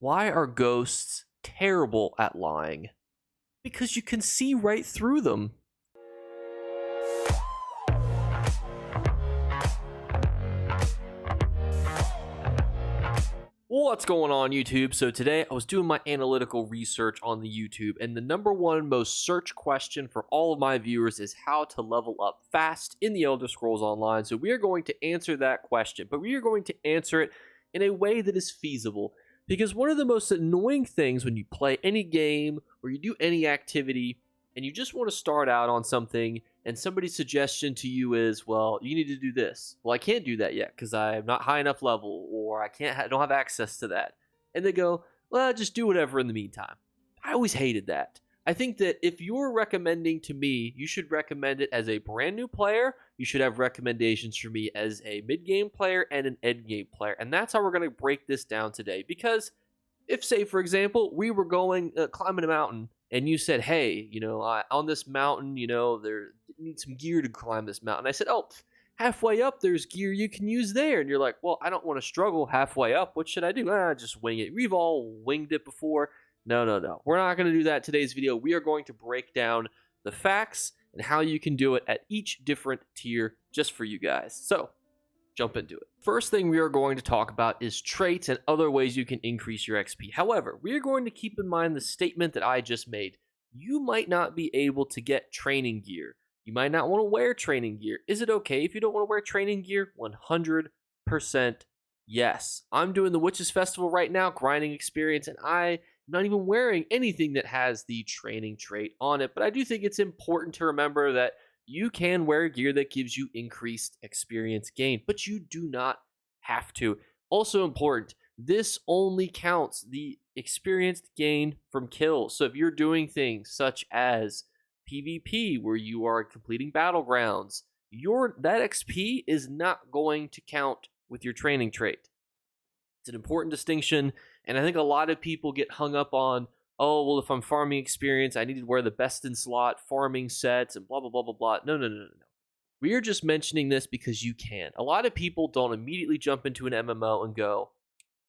Why are ghosts terrible at lying? Because you can see right through them. What's going on, YouTube? So today I was doing my analytical research on the YouTube, and the number one most searched question for all of my viewers is how to level up fast in the Elder Scrolls Online. So we are going to answer that question, but we are going to answer it in a way that is feasible. Because one of the most annoying things when you play any game or you do any activity and you just want to start out on something and somebody's suggestion to you is, well, you need to do this. Well, I can't do that yet because I'm not high enough level, or I don't have access to that. And they go, well, just do whatever in the meantime. I always hated that. I think that if you're recommending to me, you should recommend it as a brand new player. You should have recommendations for me as a mid-game player and an end-game player. And that's how we're going to break this down today. Because if, say, for example, we were going climbing a mountain and you said, hey, on this mountain, there needs some gear to climb this mountain. I said, oh, halfway up, there's gear you can use there. And you're like, well, I don't want to struggle halfway up. What should I do? Just wing it. We've all winged it before. No. We're not going to do that in today's video. We are going to break down the facts and how you can do it at each different tier just for you guys. So, jump into it. First thing we are going to talk about is traits and other ways you can increase your XP. However, we are going to keep in mind the statement that I just made. You might not be able to get training gear. You might not want to wear training gear. Is it okay if you don't want to wear training gear? 100% yes. I'm doing the Witches Festival right now, grinding experience, and I'm not even wearing anything that has the training trait on it. But I do think it's important to remember that you can wear gear that gives you increased experience gain, but you do not have to. Also important, this only counts the experience gain from kills. So if you're doing things such as PvP, where you are completing battlegrounds, that XP is not going to count with your training trait. It's an important distinction, and I think a lot of people get hung up on, oh, well, if I'm farming experience, I need to wear the best in slot farming sets and blah, blah, blah, blah, blah. No. We are just mentioning this because you can. A lot of people don't immediately jump into an MMO and go,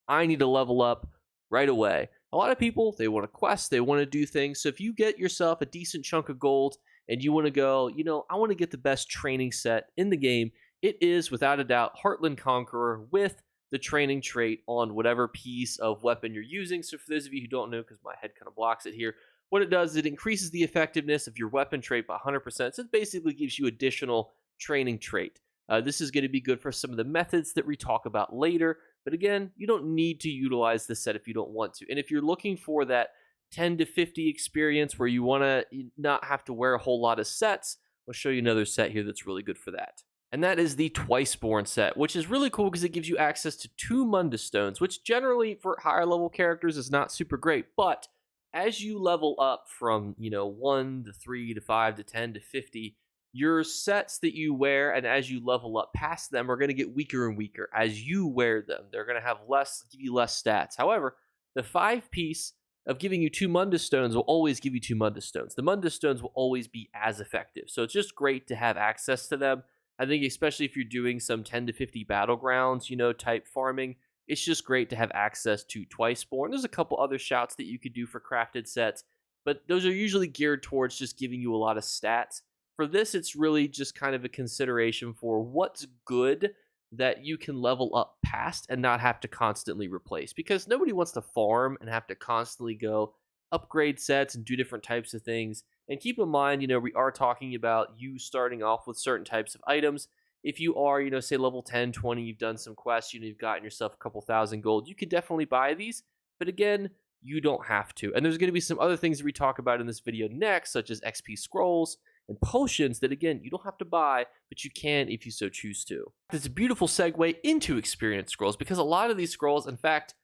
I need to level up right away. A lot of people, they want to quest, they want to do things. So if you get yourself a decent chunk of gold and you want to go, I want to get the best training set in the game, it is without a doubt Heartland Conqueror with the training trait on whatever piece of weapon you're using. So for those of you who don't know, because my head kind of blocks it here, what it does is it increases the effectiveness of your weapon trait by 100%. So it basically gives you additional training trait. This is going to be good for some of the methods that we talk about later. But again, you don't need to utilize this set if you don't want to. And if you're looking for that 10 to 50 experience where you want to not have to wear a whole lot of sets, I'll show you another set here that's really good for that. And that is the Twiceborn set, which is really cool because it gives you access to 2 Mundus Stones, which generally for higher level characters is not super great. But as you level up from, 1 to 3 to 5 to 10 to 50, your sets that you wear, and as you level up past them, are going to get weaker and weaker as you wear them. They're going to give you less stats. However, the 5-piece of giving you 2 Mundus Stones will always give you 2 Mundus Stones. The Mundus Stones will always be as effective. So it's just great to have access to them. I think especially if you're doing some 10 to 50 battlegrounds, type farming, it's just great to have access to Twiceborn. There's a couple other shouts that you could do for crafted sets, but those are usually geared towards just giving you a lot of stats. For this, it's really just kind of a consideration for what's good that you can level up past and not have to constantly replace. Because nobody wants to farm and have to constantly go upgrade sets and do different types of things. And keep in mind, we are talking about you starting off with certain types of items. If you are, say level 10, 20, you've done some quests, you've gotten yourself a couple thousand gold, you could definitely buy these. But again, you don't have to. And there's going to be some other things that we talk about in this video next, such as XP scrolls and potions that, again, you don't have to buy, but you can if you so choose to. It's a beautiful segue into experience scrolls, because a lot of these scrolls, in fact,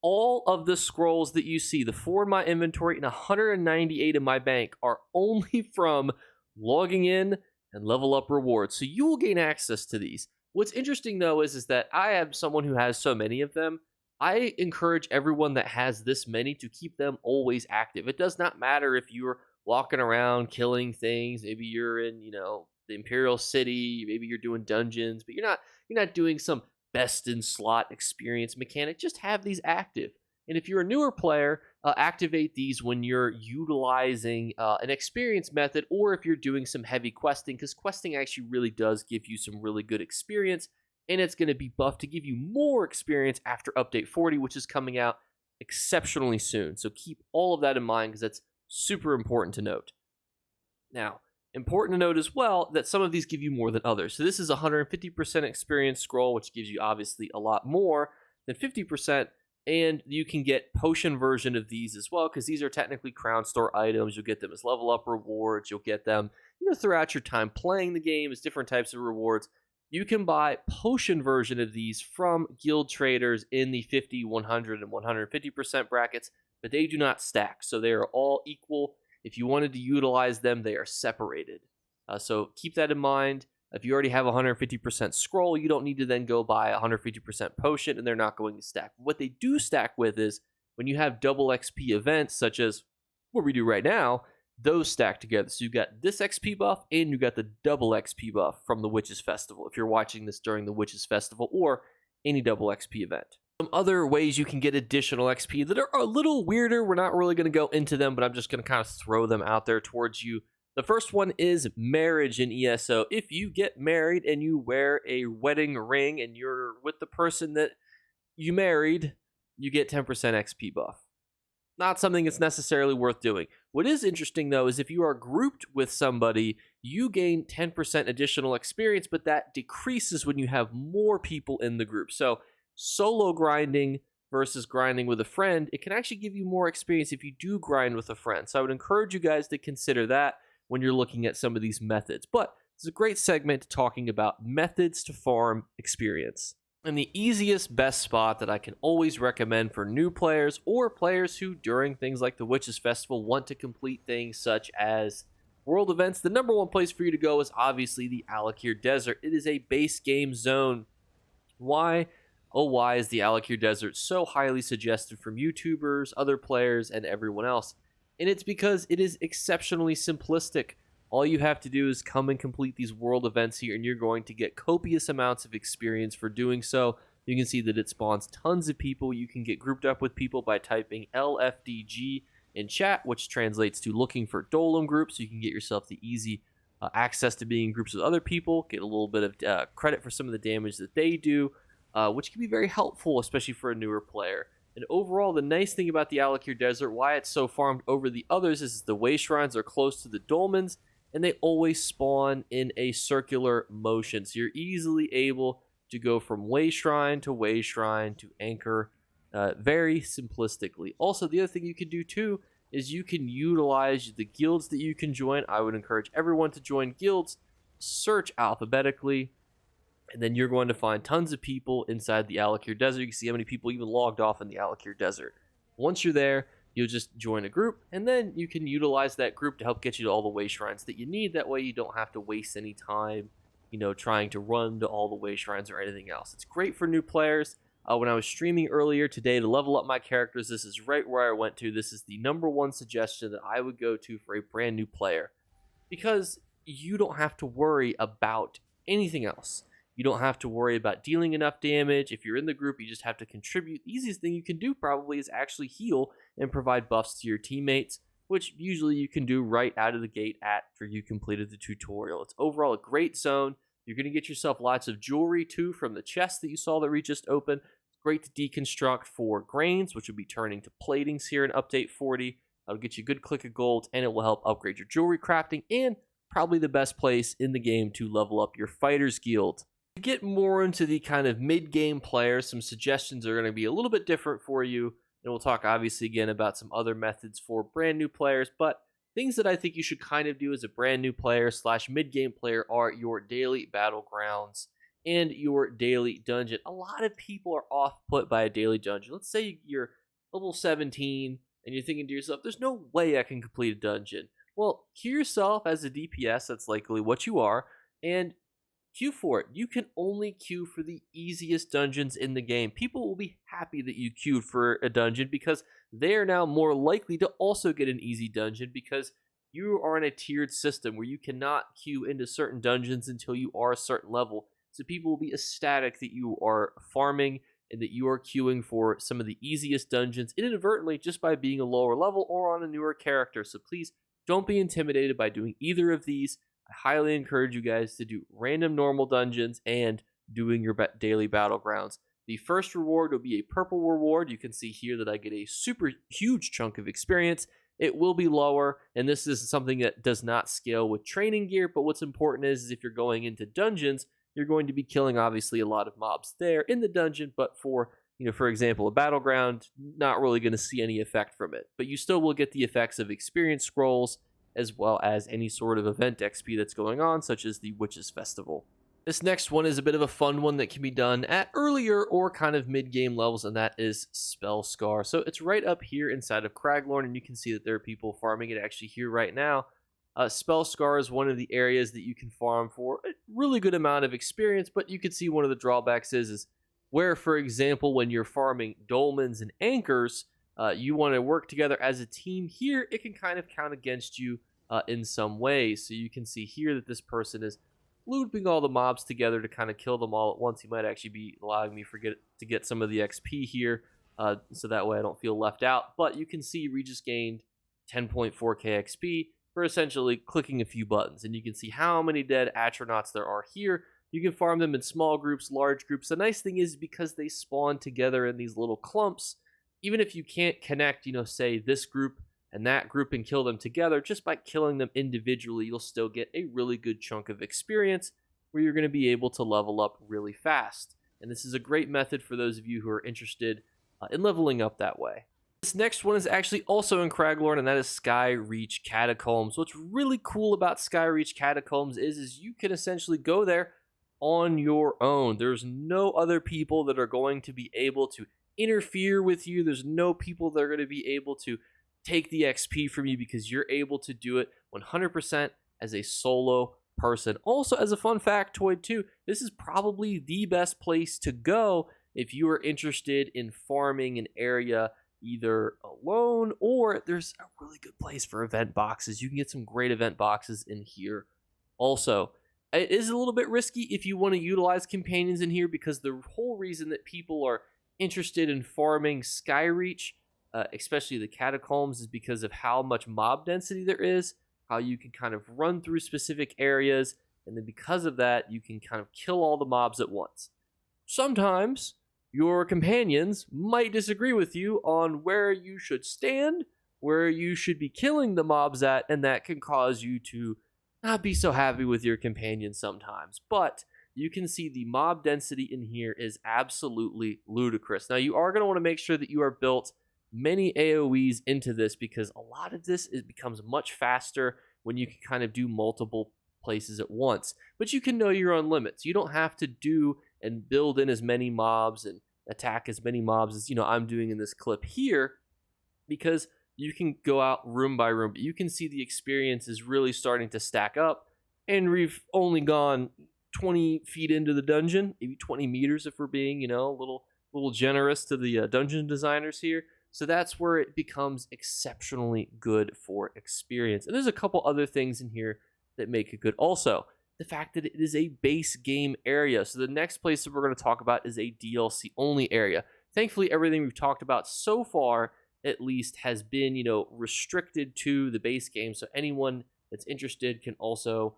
all of the scrolls that you see, the 4 in my inventory and 198 in my bank, are only from logging in and level up rewards. So you will gain access to these. What's interesting, though, is that I am someone who has so many of them. I encourage everyone that has this many to keep them always active. It does not matter if you're walking around killing things. Maybe you're in, the Imperial City. Maybe you're doing dungeons, but you're not doing some best in slot experience mechanic. Just have these active. And if you're a newer player, activate these when you're utilizing an experience method, or if you're doing some heavy questing, because questing actually really does give you some really good experience, and it's going to be buffed to give you more experience after update 40, which is coming out exceptionally soon. So keep all of that in mind, because that's super important to note. Now, important to note as well that some of these give you more than others. So this is 150% experience scroll, which gives you obviously a lot more than 50%. And you can get potion version of these as well, because these are technically crown store items. You'll get them as level up rewards. You'll get them, throughout your time playing the game as different types of rewards. You can buy potion version of these from guild traders in the 50, 100, and 150% brackets, but they do not stack. So they are all equal. If you wanted to utilize them, they are separated. So keep that in mind. If you already have 150% scroll, you don't need to then go buy 150% potion, and they're not going to stack. What they do stack with is when you have double XP events, such as what we do right now, those stack together. So you got this XP buff, and you got the double XP buff from the Witches Festival, if you're watching this during the Witches Festival or any double XP event. Some other ways you can get additional XP that are a little weirder. We're not really going to go into them, but I'm just going to kind of throw them out there towards you. The first one is marriage in ESO. If you get married and you wear a wedding ring and you're with the person that you married, you get 10% XP buff. Not something that's necessarily worth doing. What is interesting, though, is if you are grouped with somebody, you gain 10% additional experience, but that decreases when you have more people in the group. So solo grinding versus grinding with a friend, it can actually give you more experience if you do grind with a friend. So I would encourage you guys to consider that when you're looking at some of these methods. But it's a great segment talking about methods to farm experience. And the easiest, best spot that I can always recommend for new players or players who, during things like the Witches Festival, want to complete things such as world events, the number one place for you to go is obviously the Alakir Desert. It is a base game zone. Why? Oh, why is the Alakir Desert so highly suggested from YouTubers, other players, and everyone else? And it's because it is exceptionally simplistic. All you have to do is come and complete these world events here, and you're going to get copious amounts of experience for doing so. You can see that it spawns tons of people. You can get grouped up with people by typing LFDG in chat, which translates to looking for Dolem groups. So you can get yourself the easy access to being in groups with other people, get a little bit of credit for some of the damage that they do, which can be very helpful, especially for a newer player. And overall, the nice thing about the Alakir Desert, why it's so farmed over the others, is the way shrines are close to the dolmens, and they always spawn in a circular motion. So you're easily able to go from way shrine to anchor very simplistically. Also, the other thing you can do too is you can utilize the guilds that you can join. I would encourage everyone to join guilds, search alphabetically, and then you're going to find tons of people inside the Alakir Desert. You can see how many people even logged off in the Alakir Desert. Once you're there, you'll just join a group, and then you can utilize that group to help get you to all the way shrines that you need. That way you don't have to waste any time, trying to run to all the way shrines or anything else. It's great for new players. When I was streaming earlier today to level up my characters, this is right where I went to. This is the number one suggestion that I would go to for a brand new player, because you don't have to worry about anything else. You don't have to worry about dealing enough damage. If you're in the group, you just have to contribute. The easiest thing you can do probably is actually heal and provide buffs to your teammates, which usually you can do right out of the gate after you completed the tutorial. It's overall a great zone. You're going to get yourself lots of jewelry too from the chest that you saw that we just opened. It's great to deconstruct for grains, which will be turning to platings here in update 40. That'll get you a good click of gold, and it will help upgrade your jewelry crafting, and probably the best place in the game to level up your fighters guild. To get more into the kind of mid-game players, some suggestions are going to be a little bit different for you, and we'll talk obviously again about some other methods for brand new players, but things that I think you should kind of do as a brand new player / mid-game player are your daily battlegrounds and your daily dungeon. A lot of people are off-put by a daily dungeon. Let's say you're level 17 and you're thinking to yourself, there's no way I can complete a dungeon. Well, queue yourself as a DPS, that's likely what you are, and queue for it. You can only queue for the easiest dungeons in the game. People will be happy that you queued for a dungeon because they are now more likely to also get an easy dungeon, because you are in a tiered system where you cannot queue into certain dungeons until you are a certain level. So people will be ecstatic that you are farming and that you are queuing for some of the easiest dungeons inadvertently just by being a lower level or on a newer character. So please don't be intimidated by doing either of these. I highly encourage you guys to do random normal dungeons and doing your daily battlegrounds. The first reward will be a purple reward. You can see here that I get a super huge chunk of experience. It will be lower, and this is something that does not scale with training gear, but what's important is if you're going into dungeons, you're going to be killing obviously a lot of mobs there in the dungeon, but for example, a battleground, not really going to see any effect from it. But you still will get the effects of experience scrolls as well as any sort of event XP that's going on, such as the Witches Festival. This next one is a bit of a fun one that can be done at earlier or kind of mid-game levels, and that is Spell Scar. So it's right up here inside of Craglorn, and you can see that there are people farming it actually here right now. Spell Scar is one of the areas that you can farm for a really good amount of experience, but you can see one of the drawbacks is where, for example, when you're farming dolmens and anchors, you want to work together as a team. Here, it can kind of count against you in some ways. So you can see here that this person is looping all the mobs together to kind of kill them all at once. He might actually be allowing me to get some of the XP here, so that way I don't feel left out. But you can see we just gained 10.4k XP for essentially clicking a few buttons, and you can see how many dead astronauts there are here. You can farm them in small groups, large groups. The nice thing is because they spawn together in these little clumps, even if you can't connect, say this group and that group and kill them together, just by killing them individually, you'll still get a really good chunk of experience where you're going to be able to level up really fast. And this is a great method for those of you who are interested in leveling up that way. This next one is actually also in Craglorn, and that is Skyreach Catacombs. What's really cool about Skyreach Catacombs is you can essentially go there on your own. There's no other people that are going to be able to interfere with you. There's no people that are going to be able to take the XP from you because you're able to do it 100% as a solo person. Also, as a fun factoid too, this is probably the best place to go if you are interested in farming an area either alone, or there's a really good place for event boxes. You can get some great event boxes in here. Also, it is a little bit risky if you want to utilize companions in here, because the whole reason that people are interested in farming Skyreach, especially the catacombs, is because of how much mob density there is, how you can kind of run through specific areas, and then because of that, you can kind of kill all the mobs at once. Sometimes your companions might disagree with you on where you should stand, where you should be killing the mobs at, and that can cause you to not be so happy with your companions sometimes. But you can see the mob density in here is absolutely ludicrous. Now, you are going to want to make sure that you are built many AoEs into this, because a lot of this becomes much faster when you can kind of do multiple places at once. But you can know your own limits. You don't have to do and build in as many mobs and attack as many mobs as I'm doing in this clip here, because you can go out room by room. But you can see the experience is really starting to stack up, and we've only gone 20 feet into the dungeon, maybe 20 meters if we're being a little generous to the dungeon designers here. So that's where it becomes exceptionally good for experience. And there's a couple other things in here that make it good. Also, the fact that it is a base game area. So the next place that we're going to talk about is a DLC only area. Thankfully, everything we've talked about so far, at least, has been, restricted to the base game. So anyone that's interested can also,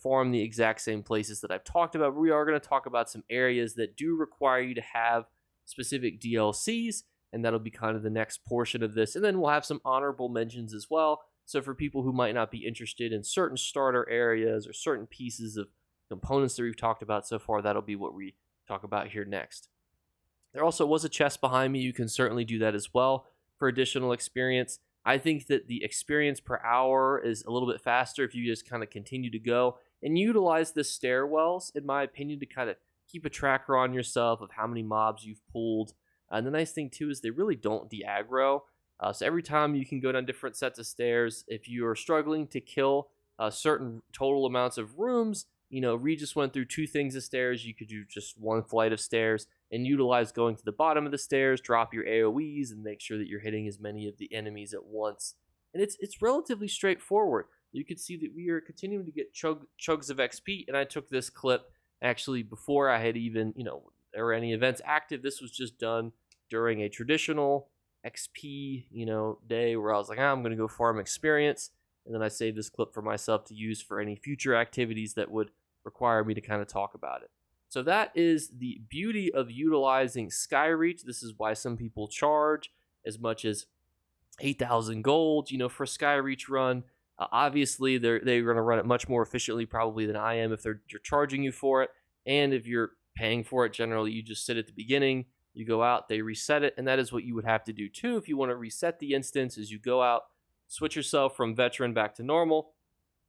farm the exact same places that I've talked about. But we are going to talk about some areas that do require you to have specific DLCs, and that'll be kind of the next portion of this. And then we'll have some honorable mentions as well. So for people who might not be interested in certain starter areas or certain pieces of components that we've talked about so far, that'll be what we talk about here next. There also was a chest behind me. You can certainly do that as well for additional experience. I think that the experience per hour is a little bit faster if you just kind of continue to go and utilize the stairwells, in my opinion, to kind of keep a tracker on yourself of how many mobs you've pulled. And the nice thing too is they really don't de-aggro. So every time you can go down different sets of stairs. If you are struggling to kill certain total amounts of rooms, Regis went through 2 things of stairs. You could do just 1 flight of stairs and utilize going to the bottom of the stairs, drop your AoEs, and make sure that you're hitting as many of the enemies at once. And it's relatively straightforward. You can see that we are continuing to get chugs of XP, and I took this clip actually before I had even, there were any events active. This was just done during a traditional XP, day where I was like, I'm going to go farm experience. And then I saved this clip for myself to use for any future activities that would require me to kind of talk about it. So that is the beauty of utilizing Skyreach. This is why some people charge as much as 8,000 gold, for a Skyreach run. Obviously, they're going to run it much more efficiently probably than I am if you're charging you for it. And if you're paying for it, generally you just sit at the beginning, you go out, they reset it, and that is what you would have to do too if you want to reset the instance. Is you go out, switch yourself from veteran back to normal,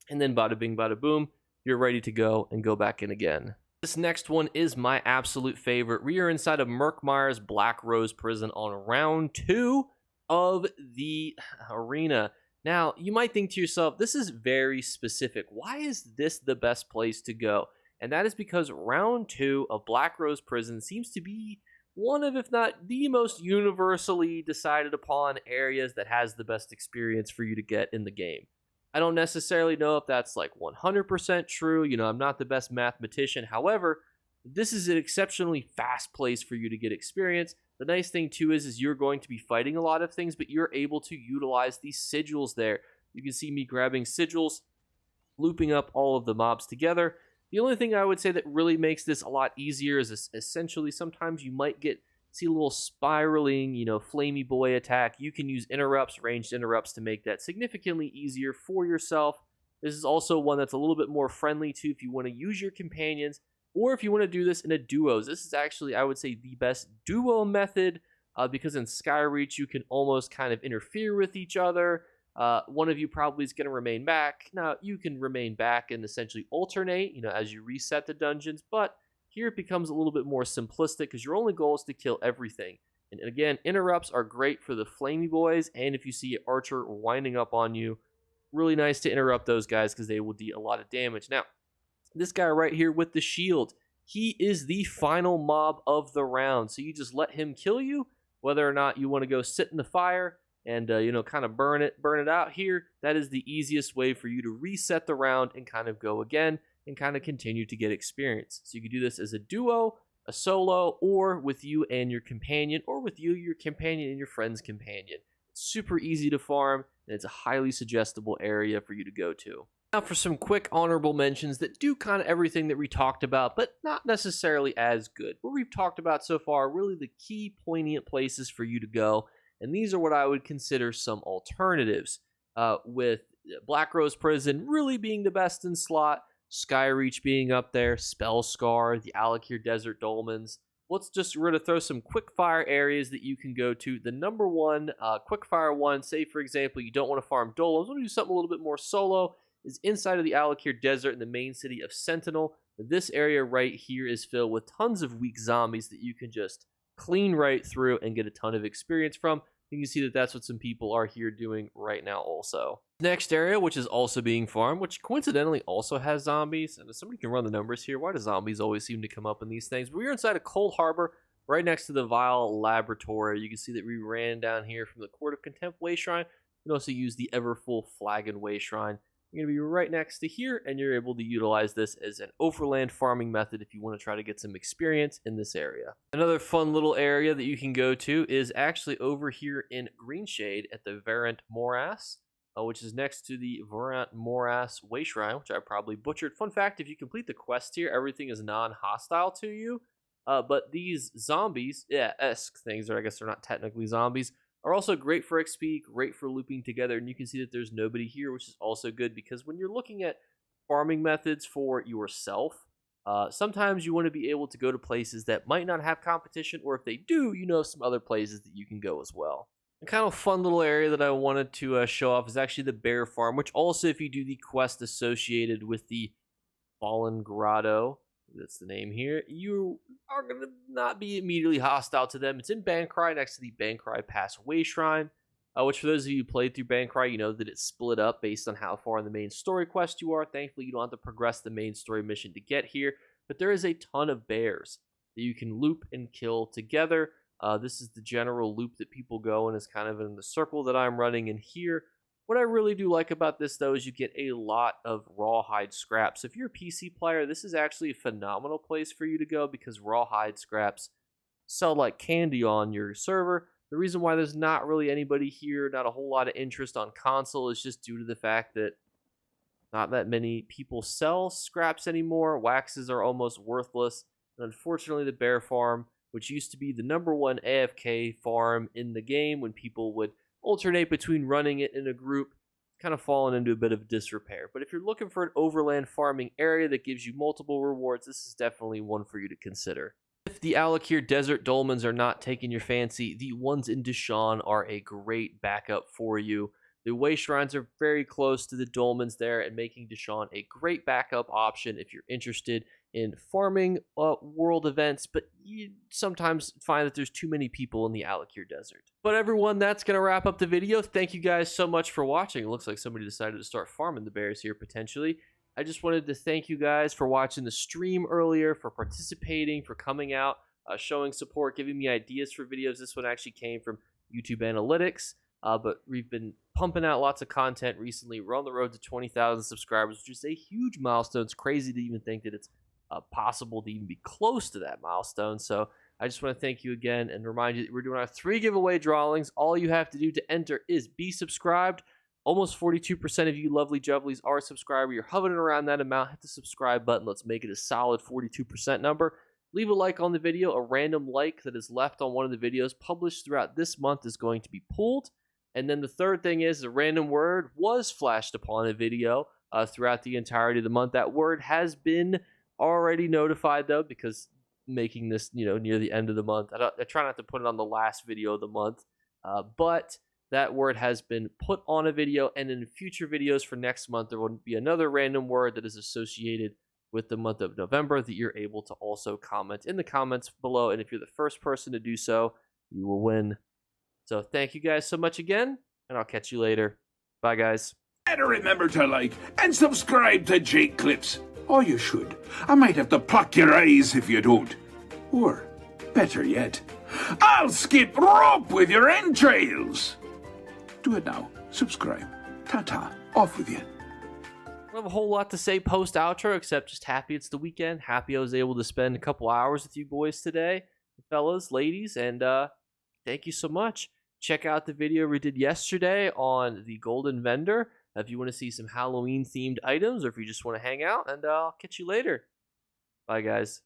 and then bada bing, bada boom, you're ready to go and go back in again. This next one is my absolute favorite. We are inside of Murkmire's Black Rose Prison on round 2 of the arena. Now, you might think to yourself, this is very specific. Why is this the best place to go? And that is because round 2 of Black Rose Prison seems to be one of, if not the most universally decided upon areas that has the best experience for you to get in the game. I don't necessarily know if that's like 100% true. I'm not the best mathematician. However, this is an exceptionally fast place for you to get experience. The nice thing too is you're going to be fighting a lot of things, but you're able to utilize these sigils there. You can see me grabbing sigils, looping up all of the mobs together. The only thing I would say that really makes this a lot easier is essentially sometimes you might see a little spiraling, flamey boy attack. You can use interrupts, ranged interrupts to make that significantly easier for yourself. This is also one that's a little bit more friendly too if you want to use your companions, or if you want to do this in a duos. This is actually, I would say, the best duo method because in Skyreach you can almost kind of interfere with each other. One of you probably is going to remain back. Now, you can remain back and essentially alternate, as you reset the dungeons, but here it becomes a little bit more simplistic because your only goal is to kill everything. And again, interrupts are great for the flamey boys, and if you see an archer winding up on you, really nice to interrupt those guys because they will deal a lot of damage. Now, this guy right here with the shield, he is the final mob of the round, so you just let him kill you, whether or not you want to go sit in the fire and kind of burn it out here. That is the easiest way for you to reset the round and kind of go again and kind of continue to get experience. So you can do this as a duo, a solo, or with you and your companion, or with you, your companion, and your friend's companion. It's super easy to farm, and it's a highly suggestible area for you to go to. Now for some quick honorable mentions that do kind of everything that we talked about, but not necessarily as good. What we've talked about so far are really the key poignant places for you to go, and these are what I would consider some alternatives, with Black Rose Prison really being the best in slot, Skyreach being up there, Spellscar, the Alakir Desert Dolmens. We're going to throw some quickfire areas that you can go to. The number one quickfire one, say for example, you don't want to farm Dolems, want to do something a little bit more solo, is inside of the Alakir Desert in the main city of Sentinel. This area right here is filled with tons of weak zombies that you can just clean right through and get a ton of experience from. You can see that that's what some people are here doing right now also. Next area, which is also being farmed, which coincidentally also has zombies. And if somebody can run the numbers here, why do zombies always seem to come up in these things? But we're inside of Cold Harbor, right next to the Vile Laboratory. You can see that we ran down here from the Court of Contempt Way Shrine. You can also use the Everfull Flagon Way Shrine. You're going to be right next to here, and you're able to utilize this as an overland farming method if you want to try to get some experience in this area. Another fun little area that you can go to is actually over here in Greenshade at the Verant Morass, which is next to the Verant Morass Way Shrine, which I probably butchered. Fun fact, if you complete the quest here, everything is non-hostile to you, but these zombies, esque things, or I guess they're not technically zombies, are also great for XP, great for looping together, and you can see that there's nobody here, which is also good because when you're looking at farming methods for yourself, sometimes you want to be able to go to places that might not have competition, or if they do, some other places that you can go as well. A kind of fun little area that I wanted to show off is actually the Bear Farm, which also, if you do the quest associated with the Fallen Grotto, that's the name here, you are going to not be immediately hostile to them. It's in Bancry, next to the Bancry Pass Way Shrine, which for those of you who played through Bancry, you know that it's split up based on how far in the main story quest you are. Thankfully, you don't have to progress the main story mission to get here, but there is a ton of bears that you can loop and kill together. This is the general loop that people go in, is kind of in the circle that I'm running in here. What I really do like about this, though, is you get a lot of rawhide scraps. If you're a PC player, this is actually a phenomenal place for you to go because rawhide scraps sell like candy on your server. The reason why there's not really anybody here, not a whole lot of interest on console, is just due to the fact that not that many people sell scraps anymore. Waxes are almost worthless. And unfortunately, the bear farm, which used to be the #1 AFK farm in the game when people would alternate between running it in a group, kind of fallen into a bit of disrepair. But if you're looking for an overland farming area that gives you multiple rewards, this is definitely one for you to consider. If the Alakir Desert Dolmens are not taking your fancy, the ones in Deshaun are a great backup for you. The way shrines are very close to the dolmens there, and making Deshaun a great backup option if you're interested in farming world events, but you sometimes find that there's too many people in the Alakir Desert. But everyone, that's going to wrap up the video. Thank you guys so much for watching. It looks like somebody decided to start farming the bears here potentially. I just wanted to thank you guys for watching the stream earlier, for participating, for coming out, showing support, giving me ideas for videos. This one actually came from YouTube Analytics. But we've been pumping out lots of content recently. We're on the road to 20,000 subscribers, which is a huge milestone. It's crazy to even think that it's possible to even be close to that milestone. So I just want to thank you again and remind you that we're doing our 3 giveaway drawings. All you have to do to enter is be subscribed. Almost 42% of you lovely juvelies are subscribed. You're hovering around that amount. Hit the subscribe button. Let's make it a solid 42% number. Leave a like on the video. A random like that is left on one of the videos published throughout this month is going to be pulled. And then the third thing is a random word was flashed upon a video throughout the entirety of the month. That word has been already notified, though, because making this, near the end of the month. I try not to put it on the last video of the month, but that word has been put on a video, and in future videos for next month, there will be another random word that is associated with the month of November that you're able to also comment in the comments below. And if you're the first person to do so, you will win. So thank you guys so much again, and I'll catch you later. Bye, guys. Better remember to like and subscribe to Jake Clips. Or you should. I might have to pluck your eyes if you don't. Or, better yet, I'll skip rope with your entrails. Do it now. Subscribe. Ta-ta. Off with you. I don't have a whole lot to say post-outro, except just happy it's the weekend. Happy I was able to spend a couple hours with you boys today, fellas, ladies, and thank you so much. Check out the video we did yesterday on the Golden Vendor if you want to see some Halloween-themed items or if you just want to hang out, and I'll catch you later. Bye, guys.